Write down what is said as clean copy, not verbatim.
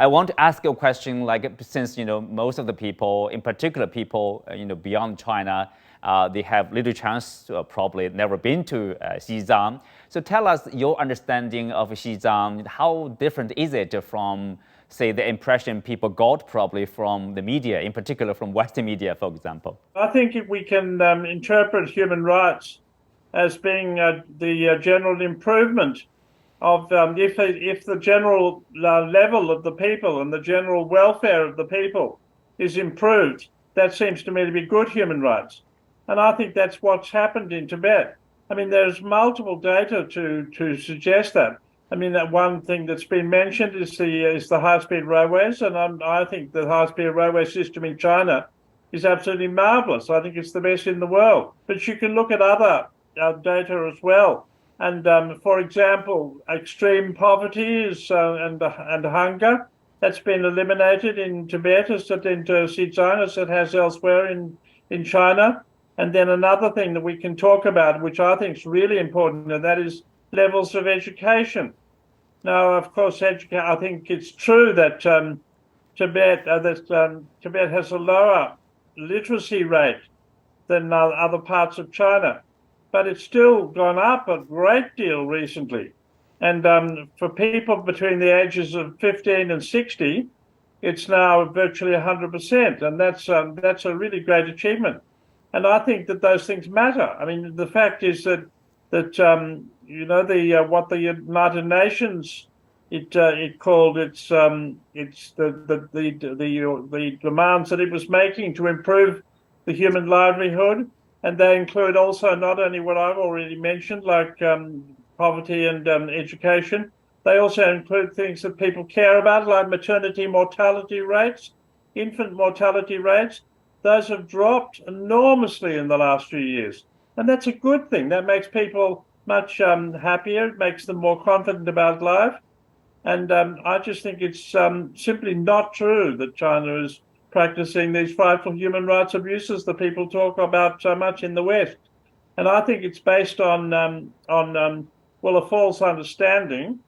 I want to ask you a question, like since most of the people, in particular people beyond China, they have little chance, probably never been to Xizang. So tell us your understanding of Xizang. How different is it from, say, the impression people got probably from the media, in particular from Western media, for example? I think if we can interpret human rights as being the general improvement of if the general level of the people and the general welfare of the people is improved, that seems to me to be good human rights. And I think that's what's happened in Tibet. I mean, there's multiple data to suggest that. I mean, that one thing that's been mentioned is the high-speed railways, and I think the high-speed railway system in China is absolutely marvelous. I think it's the best in the world. But you can look at other data as well. And for example, extreme poverty and hunger, that's been eliminated in Tibet, as in Xizang, as it has elsewhere in China. And then another thing that we can talk about, which I think is really important, and that is levels of education. Now, of course, I think it's true that Tibet has a lower literacy rate than other parts of China, but it's still gone up a great deal recently. And for people between the ages of 15 and 60, it's now virtually 100%, and that's a really great achievement. And I think that those things matter. I mean, the fact is that what the United Nations it called the demands that it was making to improve the human livelihood, and they include also not only what I've already mentioned, like poverty and education. They also include things that people care about, like maternity mortality rates, infant mortality rates. Those have dropped enormously in the last few years, and that's a good thing. That makes people much happier. It makes them more confident about life. And I just think it's simply not true that China is practicing these frightful human rights abuses that people talk about so much in the West. And I think it's based on a false understanding